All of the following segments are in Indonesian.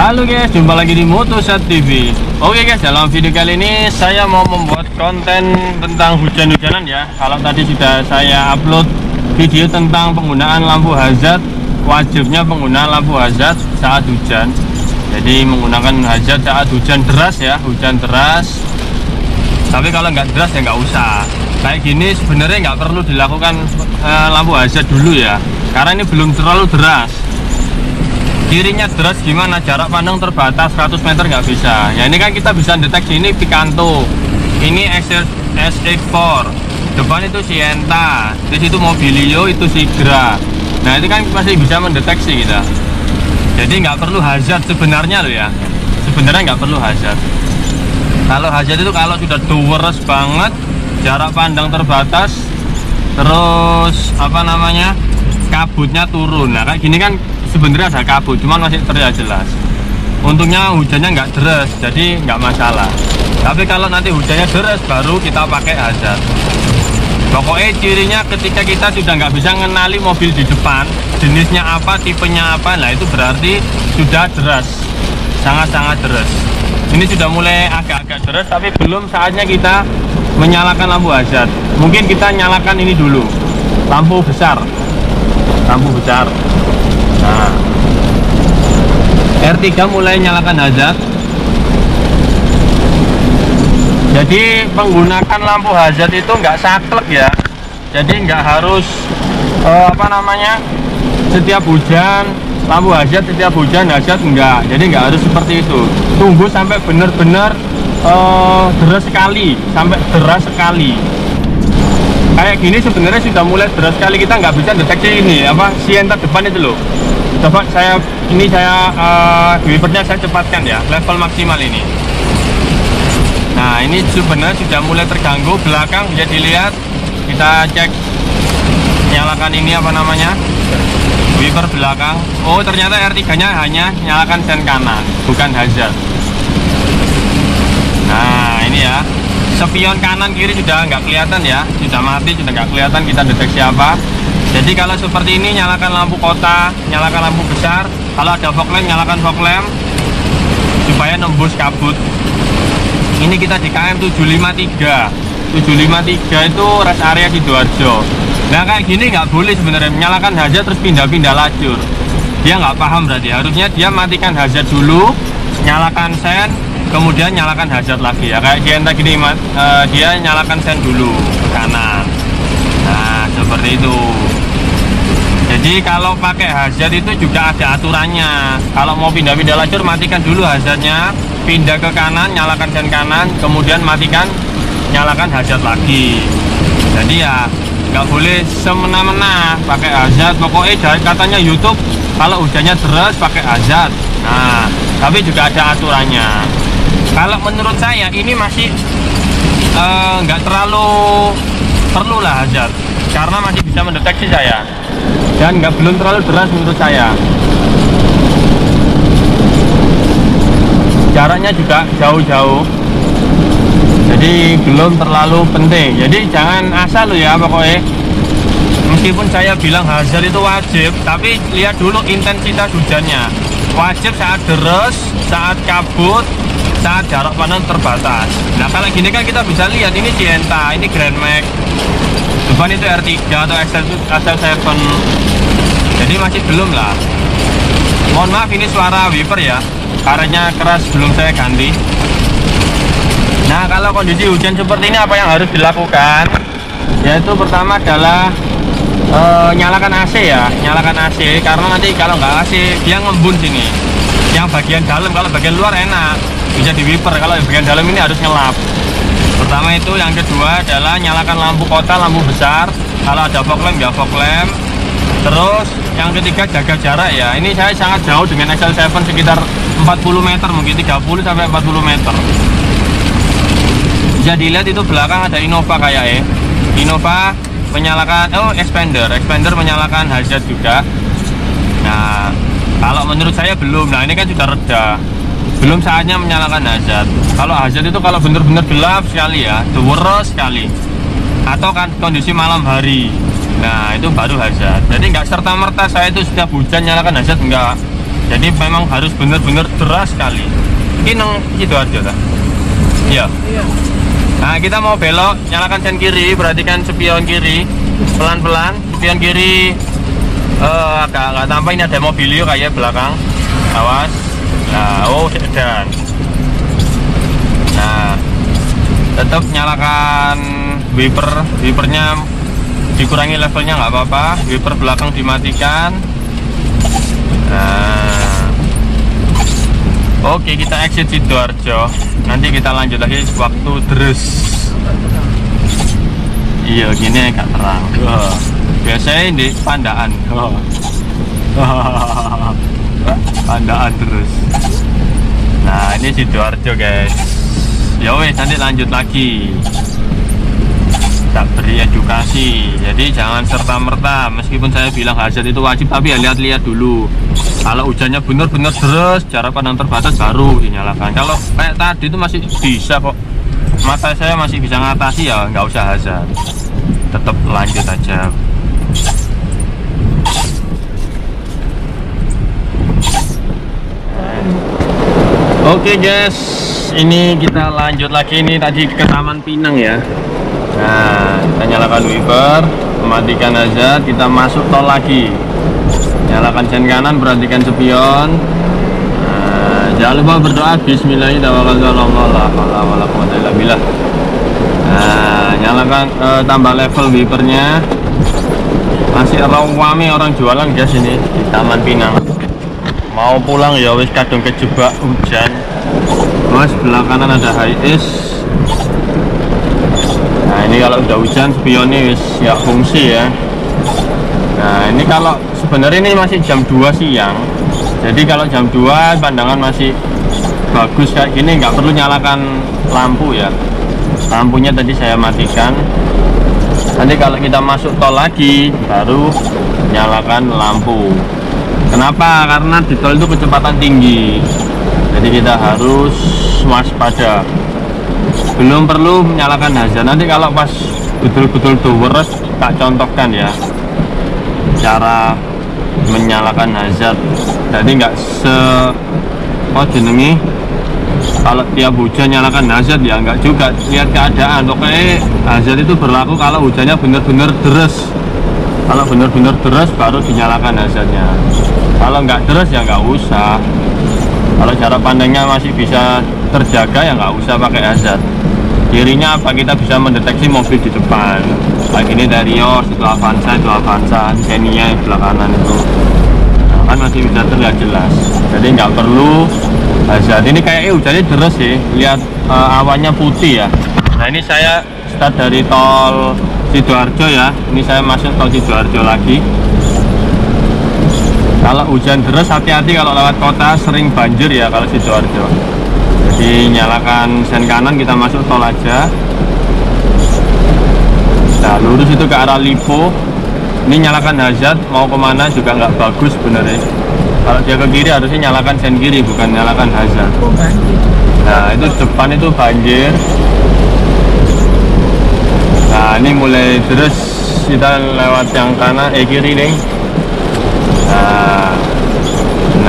Halo guys, jumpa lagi di Motosat TV. Oke guys, dalam video kali ini saya mau membuat konten tentang hujan-hujanan ya. Kalau tadi sudah saya upload video tentang penggunaan lampu hazard, wajibnya penggunaan lampu hazard saat hujan. Jadi menggunakan hazard saat hujan deras ya, hujan deras. Tapi kalau nggak deras ya nggak usah. Kayak gini sebenarnya nggak perlu dilakukan lampu hazard dulu ya, karena ini belum terlalu deras. Kirinya deras gimana, jarak pandang terbatas 100 meter nggak bisa ya. Ini kan kita bisa deteksi, ini Picanto, ini SX4, depan itu Sienta, di situ Mobilio, itu Sigra. Nah itu kan masih bisa mendeteksi kita. Jadi nggak perlu hazard sebenarnya loh ya, sebenarnya nggak perlu hazard. Kalau hazard itu kalau sudah deres banget, jarak pandang terbatas, terus apa namanya, kabutnya turun. Nah kayak gini kan sebenarnya ada kabut, cuman masih terlihat jelas. Untungnya hujannya nggak deras, jadi nggak masalah. Tapi kalau nanti hujannya deras, baru kita pakai hazard. Pokoknya cirinya ketika kita sudah nggak bisa mengenali mobil di depan, jenisnya apa, tipenya apa, nah itu berarti sudah deras, sangat-sangat deras. Ini sudah mulai agak-agak deras, tapi belum saatnya kita menyalakan lampu hazard. Mungkin kita nyalakan ini dulu, lampu besar, lampu besar. Nah, R3 mulai nyalakan hazard. Jadi menggunakan lampu hazard itu nggak saklek ya. Jadi nggak harus apa namanya, setiap hujan lampu hazard, setiap hujan hazard, enggak. Jadi nggak harus seperti itu. Tunggu sampai benar-benar deras sekali, sampai deras sekali. Kayak gini sebenarnya sudah mulai deras sekali, kita nggak bisa deteksi ini apa Sienta depan itu loh. Coba saya wipernya saya cepatkan ya, level maksimal ini. Nah ini sebenarnya sudah mulai terganggu, belakang bisa dilihat. Kita cek, nyalakan ini apa namanya, wiper belakang. Oh ternyata R3 nya hanya nyalakan sen kanan, bukan hazard. Nah ini ya, spion kanan kiri sudah nggak kelihatan ya, sudah mati, sudah nggak kelihatan kita deteksi apa. Jadi kalau seperti ini, nyalakan lampu kota, nyalakan lampu besar. Kalau ada fog lamp, nyalakan fog lamp supaya nembus kabut. Ini kita di KM 753. 753 itu rest area Sidoarjo. Nah kayak gini nggak boleh sebenarnya, menyalakan hazard terus pindah-pindah lajur. Dia nggak paham berarti, harusnya dia matikan hazard dulu, nyalakan sen, kemudian nyalakan hazard lagi ya. Kayak Sienta gini, dia nyalakan sen dulu ke kanan. Nah seperti itu. Jadi kalau pakai hazard itu juga ada aturannya. Kalau mau pindah-pindah lajur, matikan dulu hazardnya, pindah ke kanan, nyalakan sen kanan, kemudian matikan, nyalakan hazard lagi. Jadi ya nggak boleh semena-mena pakai hazard. Pokoknya katanya YouTube kalau hujannya deras pakai hazard. Nah tapi juga ada aturannya. Kalau menurut saya ini masih nggak terlalu perlu lah hazard, karena masih bisa mendeteksi saya, dan belum terlalu deras menurut saya. Jaraknya juga jauh-jauh, jadi belum terlalu penting. Jadi jangan asal lo ya pokoknya. Meskipun saya bilang hazard itu wajib, tapi lihat dulu intensitas hujannya. Wajib saat deras, saat kabut, saat jarak pandang terbatas. Nah kalau gini kan kita bisa lihat, ini Sienta, ini Grand Max, depan itu R3 atau XL7. Jadi masih belum lah. Mohon maaf ini suara wiper ya, karetnya keras, belum saya ganti. Nah kalau kondisi hujan seperti ini apa yang harus dilakukan? Yaitu pertama adalah nyalakan AC ya, nyalakan AC, karena nanti kalau nggak AC dia ngembun sini. Yang bagian dalam, kalau bagian luar enak, bisa di wiper. Kalau bagian dalam ini harus ngelap. Pertama itu. Yang kedua adalah nyalakan lampu kota, lampu besar. Kalau ada fog lamp ya fog lamp. Terus yang ketiga jaga jarak ya. Ini saya sangat jauh dengan XL7, sekitar 40 meter, mungkin 30 sampai 40 meter. Bisa dilihat itu belakang ada Innova kayak Innova menyalakan, expander menyalakan hazard juga. Nah kalau menurut saya belum. Nah ini kan sudah reda, belum saatnya menyalakan hazard. Kalau hazard itu kalau benar-benar gelap sekali ya, deres sekali, atau kan kondisi malam hari, nah itu baru hazard. Jadi nggak serta-merta saya itu setiap hujan nyalakan hazard, enggak. Jadi memang harus benar-benar deras sekali. Ini nang Sidoarjo ta? Iya. Nah, kita mau belok, nyalakan sen kiri, perhatikan spion kiri. Pelan-pelan, spion kiri agak tampak ini ada mobilio kayak belakang. Awas. Nah, oh sedan. Nah, tetap nyalakan wipernya dikurangi levelnya nggak apa-apa. Wiper belakang dimatikan. Nah, oke, kita exit Sidoarjo. Nanti kita lanjut lagi waktu deres. Iya, gini agak terang. Biasanya di Pandaan. Pandaan terus. Nah, ini Sidoarjo guys. Ya wes, nanti lanjut lagi. Tak beri edukasi. Jadi jangan serta-merta. Meskipun saya bilang hazard itu wajib, tapi ya lihat-lihat dulu. Kalau hujannya benar-benar deras, jarak pandang terbatas baru dinyalakan. Kalau kayak tadi itu masih bisa kok. Mata saya masih bisa ngatasi, ya nggak usah hazard. Tetap lanjut aja. Oke guys, ini kita lanjut lagi. Ini tadi ke Taman Pinang ya. Nah, kita nyalakan wiper, mematikan hazard, kita masuk tol lagi. Nyalakan sen kanan, perhatikan spion. Nah, jangan lupa berdoa bismillahirrahmanirrahim. Nah, nyalakan tambah level wipernya. Masih ramai orang jualan guys ini di Taman Pinang. Mau pulang ya wis kadung kejebak hujan. Mas, sebelah kanan ada HIS. Nah, ini kalau udah hujan spionnya wis ya fungsi ya. Nah, ini kalau sebenarnya ini masih jam 2 siang. Jadi kalau jam 2 pandangan masih bagus kayak gini, nggak perlu nyalakan lampu ya. Lampunya tadi saya matikan. Nanti kalau kita masuk tol lagi baru nyalakan lampu. Kenapa? Karena di tol itu kecepatan tinggi. Jadi kita harus waspada. Belum perlu menyalakan hazard. Nanti kalau pas betul-betul deres, tak contohkan ya cara menyalakan hazard. Jadi nggak jenengi kalau tiap hujan nyalakan hazard ya, nggak juga. Lihat keadaan. Pokoknya hazard itu berlaku kalau hujannya benar-benar deras. Kalau benar-benar deras baru dinyalakan hazardnya. Kalau nggak deras ya nggak usah. Kalau jarak pandangnya masih bisa terjaga ya nggak usah pakai hazard. Kirinya apa, kita bisa mendeteksi mobil di depan. Kayak ini Terios, itu Avanza, Xenia sebelah kanan itu. Nah, kan masih bisa terlihat jelas. Jadi nggak perlu hazard. Ini kayaknya hujannya deras sih. Lihat awannya putih ya. Nah, ini saya start dari tol Sidoarjo ya. Ini saya masuk tol Sidoarjo lagi. Kalau hujan deras hati-hati, kalau lewat kota sering banjir ya kalau Sidoarjo. Jadi nyalakan sen kanan, kita masuk tol aja. Nah, lurus itu ke arah Lipo. Ini nyalakan hazard, mau kemana juga nggak bagus sebenarnya. Kalau dia ke kiri harusnya nyalakan sen kiri, bukan nyalakan hazard. Nah, itu depan itu banjir. Nah, ini mulai terus kita lewat yang kanan, kiri nih.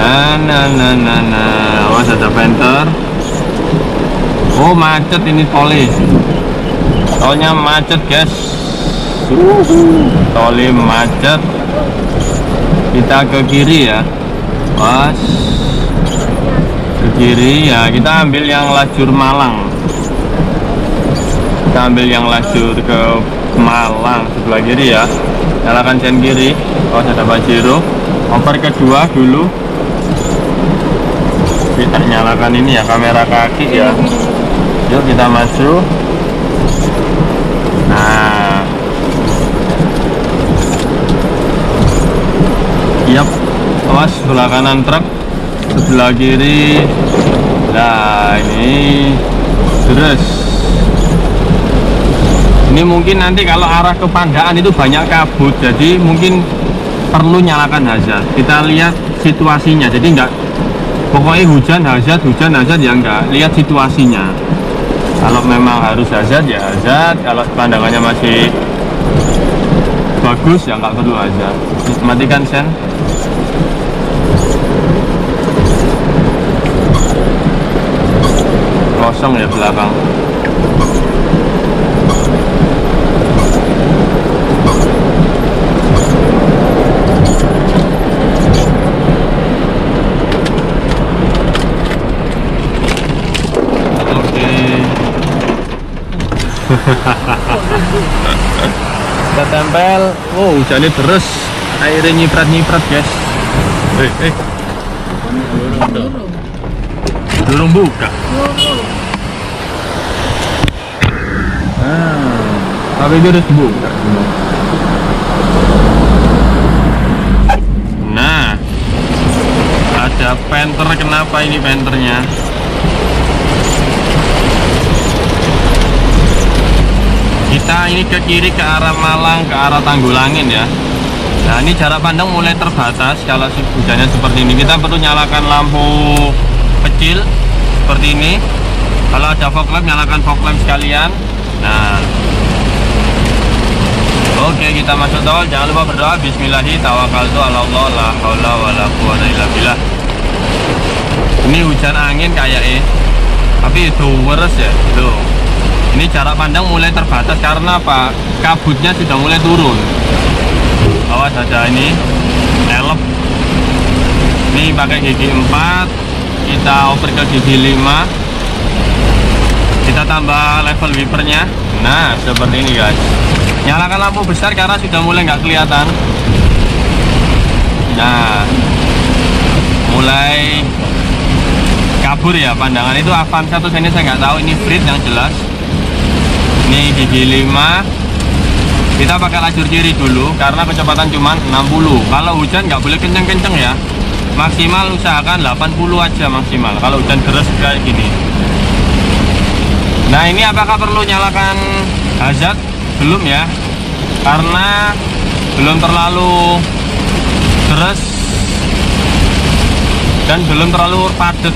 Nah, awas ada Panther. Oh, macet ini tolnya macet guys. Tolnya macet. Kita ke kiri ya, pas ke kiri ya, kita ambil yang lajur Malang. Kita ambil yang lajur ke Malang sebelah kiri ya. Nyalakan sen kiri. Oh, ada Pajero. Over kedua dulu. Kita nyalakan ini ya, kamera kaki ya. Yuk kita maju. Nah, yap, awas sebelah kanan truk, sebelah kiri. Nah, ini terus. Ini mungkin nanti kalau arah ke Pandaan itu banyak kabut, jadi mungkin perlu nyalakan hazard. Kita lihat situasinya. Jadi enggak pokoknya hujan hazard ya enggak, lihat situasinya. Kalau memang harus hazard ya hazard, kalau pandangannya masih bagus ya nggak perlu hazard. Matikan sen. kosong ya belakang. Kita tempel. Oh, hujannya terus, airnya nyiprat-nyiprat guys. Durung buka. Tapi dia udah buka. Nah, ada penter. Kenapa ini penternya? Kita ini ke kiri, ke arah Malang, ke arah Tanggulangin ya. Nah, ini jarak pandang mulai terbatas. Kalau hujannya seperti ini, kita perlu nyalakan lampu kecil seperti ini. Kalau ada fog lamp, nyalakan fog lamp sekalian. Nah, oke, kita masuk tol. Jangan lupa berdoa. Bismillahirrahmanirrahim. Tawakkaltu 'ala Allah, la haula wala quwwata illa billah. Ini hujan angin kayak tapi itu weres ya, itu. Ini jarak pandang mulai terbatas karena apa? Kabutnya sudah mulai turun. Awas saja ini elep. Ini pakai gigi 4, kita oper ke gigi 5. Kita tambah level wipernya. Nah, seperti ini guys. Nyalakan lampu besar karena sudah mulai nggak kelihatan. Nah, mulai kabur ya pandangan. Itu Avanza tuh ini saya nggak tahu, ini Freed yang jelas. Ini gigi 5. Kita pakai lajur kiri dulu karena kecepatan cuma 60. Kalau hujan nggak boleh kenceng-kenceng ya, maksimal usahakan 80 aja maksimal kalau hujan deras kayak gini. Nah, ini apakah perlu nyalakan hazard? Belum ya, karena belum terlalu deras dan belum terlalu padat.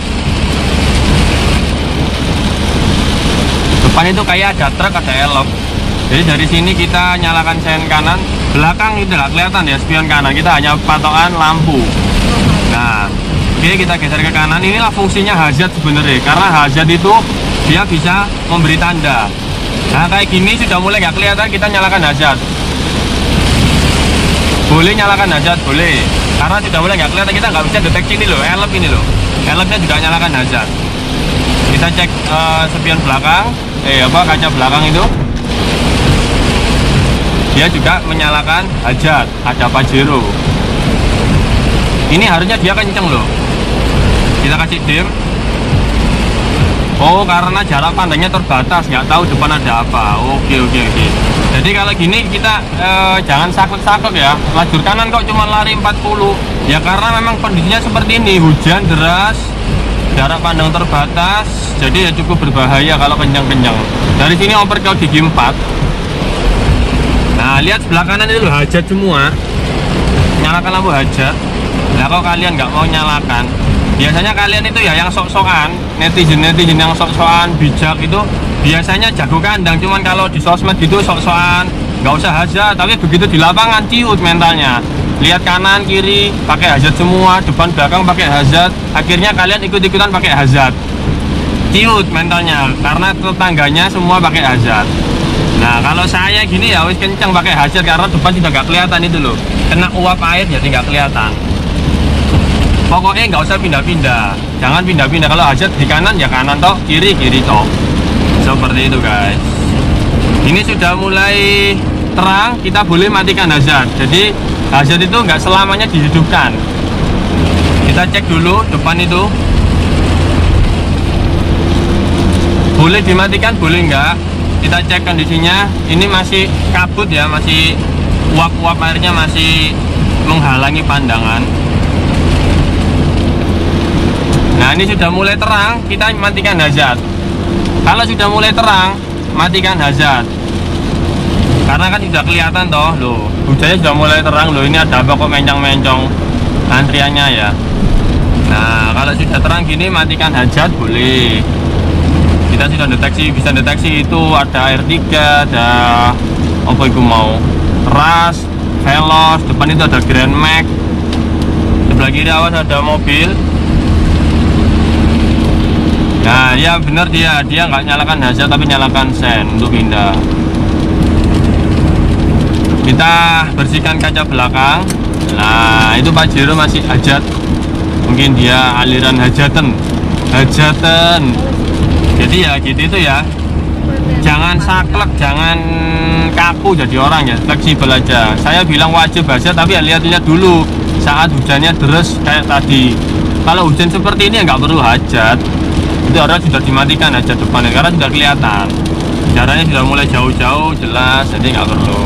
Depan itu kayak ada truk, ada elop. Jadi dari sini kita nyalakan sen kanan, belakang itu nggak kelihatan ya spion kanan, kita hanya patokan lampu. Nah, oke, kita geser ke kanan. Inilah fungsinya hazard sebenarnya, karena hazard itu dia bisa memberi tanda. Nah, kayak gini sudah mulai nggak kelihatan, kita nyalakan hazard. Boleh nyalakan hazard, boleh, karena sudah mulai nggak kelihatan, kita nggak bisa deteksi ini loh, elop ini loh, elopnya juga nyalakan hazard. Kita cek spion belakang, kaca belakang itu, dia juga menyalakan hazard, ada Pajero. Ini harusnya dia kenceng loh. Kita kasih dim. Oh, karena jarak pandangnya terbatas, nggak tahu depan ada apa. Oke. Jadi kalau gini kita jangan saklek-saklek ya. Lajur kanan kok cuma lari 40. Ya karena memang kondisinya seperti ini, hujan deras, jarak pandang terbatas, jadi ya cukup berbahaya kalau kencang-kencang. Dari sini oper ke gigi 4. Nah, lihat sebelah kanan itu loh, hajat semua. Nyalakan lampu hajat. Nah, kalau kalian nggak mau nyalakan, biasanya kalian itu ya yang sok-sokan, netizen yang sok-sokan bijak itu biasanya jago kandang. Cuman kalau di sosmed gitu sok-sokan, nggak usah hajat, tapi begitu di lapangan ciut mentalnya. Lihat kanan kiri pakai hazard semua, depan belakang pakai hazard, akhirnya kalian ikut-ikutan pakai hazard. Ciut mentalnya karena tetangganya semua pakai hazard. Nah, kalau saya gini ya wis kenceng pakai hazard karena depan sudah nggak kelihatan itu loh, kena uap air jadi nggak kelihatan. Pokoknya nggak usah pindah-pindah, jangan pindah-pindah. Kalau hazard di kanan ya kanan toh, kiri toh, seperti itu guys. Ini sudah mulai terang, kita boleh matikan hazard. Jadi hazard itu nggak selamanya dihidupkan. Kita cek dulu depan itu boleh dimatikan, boleh nggak. Kita cek kondisinya. Ini masih kabut ya, masih uap-uap airnya masih menghalangi pandangan. Nah, ini sudah mulai terang, kita matikan hazard. Kalau sudah mulai terang, matikan hazard. Karena kan sudah kelihatan toh, loh, hujannya sudah mulai terang loh. Ini ada apa kok mencong-mencong antriannya ya. Nah, kalau sudah terang gini matikan hazard boleh. Kita sudah deteksi, bisa deteksi itu ada R3, ada apa itu mau Ras, Veloz, depan itu ada Grand Max. Sebelah kiri awas ada mobil. Nah ya bener, dia nggak nyalakan hajat tapi nyalakan sen untuk pindah. Kita bersihkan kaca belakang. Nah itu Pak Jero masih hajat, mungkin dia aliran hajatan. Jadi ya gitu itu ya, jangan saklek, jangan kaku jadi orang ya, fleksibel aja. Saya bilang wajib hajat, tapi ya lihat-lihat dulu saat hujannya deras kayak tadi. Kalau hujan seperti ini ya nggak perlu hajat, itu harus sudah dimatikan hajat depannya karena sudah kelihatan jaraknya sudah mulai jauh-jauh jelas, jadi nggak perlu.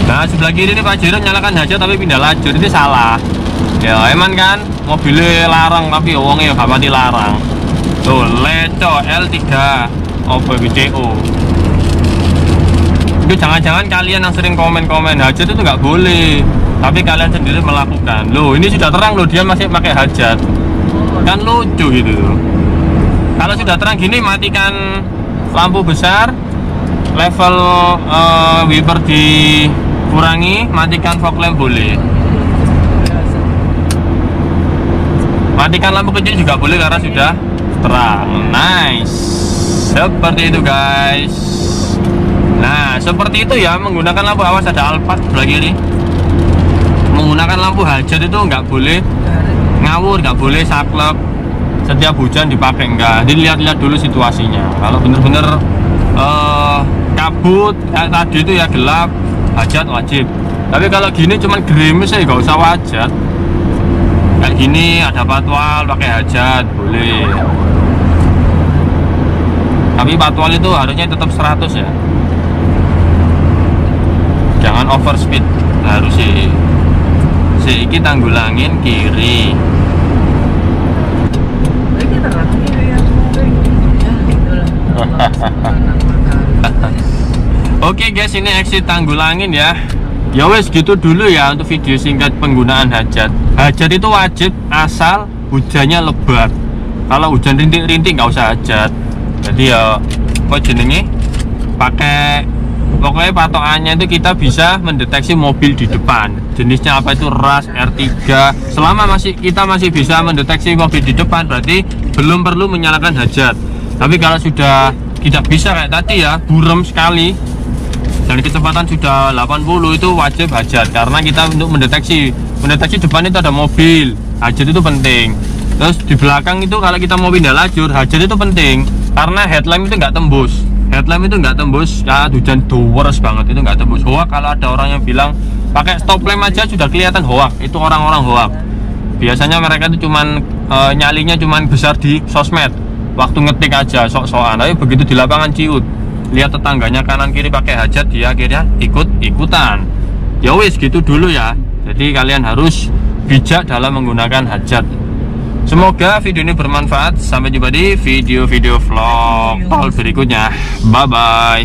Nah sebelah kiri ini Pak Jero nyalakan hajat tapi pindah lajur, itu salah ya. Emang kan mobilnya larang tapi uangnya gak pati larang tuh, leco L3 OBBCO. Itu jangan-jangan kalian yang sering komen-komen hajat itu nggak boleh, tapi kalian sendiri melakukan. Loh ini sudah terang loh, dia masih pakai hajat, kan lucu gitu loh. Kalau sudah terang gini matikan lampu besar, level wiper dikurangi, matikan fog lamp boleh, matikan lampu kecil juga boleh karena sudah terang. Nice, seperti itu guys. Nah seperti itu ya, menggunakan lampu awas. Ada Alphard sebelah kiri. Menggunakan lampu hajat itu nggak boleh ngawur, nggak boleh saklek setiap hujan dipakai, enggak. Jadi lihat-lihat dulu situasinya. Kalau bener-bener kabut kayak tadi itu ya gelap, hajat wajib. Tapi kalau gini cuman gerimis ya nggak usah wajat. Kayak gini ada patwal pakai hajat boleh, tapi patwal itu harusnya tetap 100 ya, jangan overspeed. Harus si kita tanggulangin kiri. Oke guys, ini exit Tanggulangin ya. Ya wes gitu dulu ya untuk video singkat penggunaan hajat. Hajat itu wajib asal hujannya lebat. Kalau hujan rintik-rintik nggak usah hajat. Jadi ya kok jenenge pakai, pokoknya patokannya itu kita bisa mendeteksi mobil di depan. Jenisnya apa itu, ras, R3. Selama kita masih bisa mendeteksi mobil di depan, berarti belum perlu menyalakan hajat. Tapi kalau sudah tidak bisa kayak tadi ya, buram sekali dan kecepatan sudah 80, itu wajib hajat. Karena kita untuk mendeteksi depan itu ada mobil, hajat itu penting. Terus di belakang itu kalau kita mau pindah lajur, hajat itu penting karena headlamp itu nggak tembus. Headlamp itu nggak tembus saat hujan deras banget, itu nggak tembus. Hoak kalau ada orang yang bilang pakai stop lamp aja sudah kelihatan, hoak. Itu orang-orang hoak. Biasanya mereka itu cuman nyalinya cuman besar di sosmed, waktu ngetik aja sok-sokan. Tapi begitu di lapangan ciut, lihat tetangganya kanan kiri pakai hajat, dia akhirnya ikut-ikutan. Ya wis gitu dulu ya. Jadi kalian harus bijak dalam menggunakan hajat. Semoga video ini bermanfaat. Sampai jumpa di video-video vlog berikutnya. Bye bye.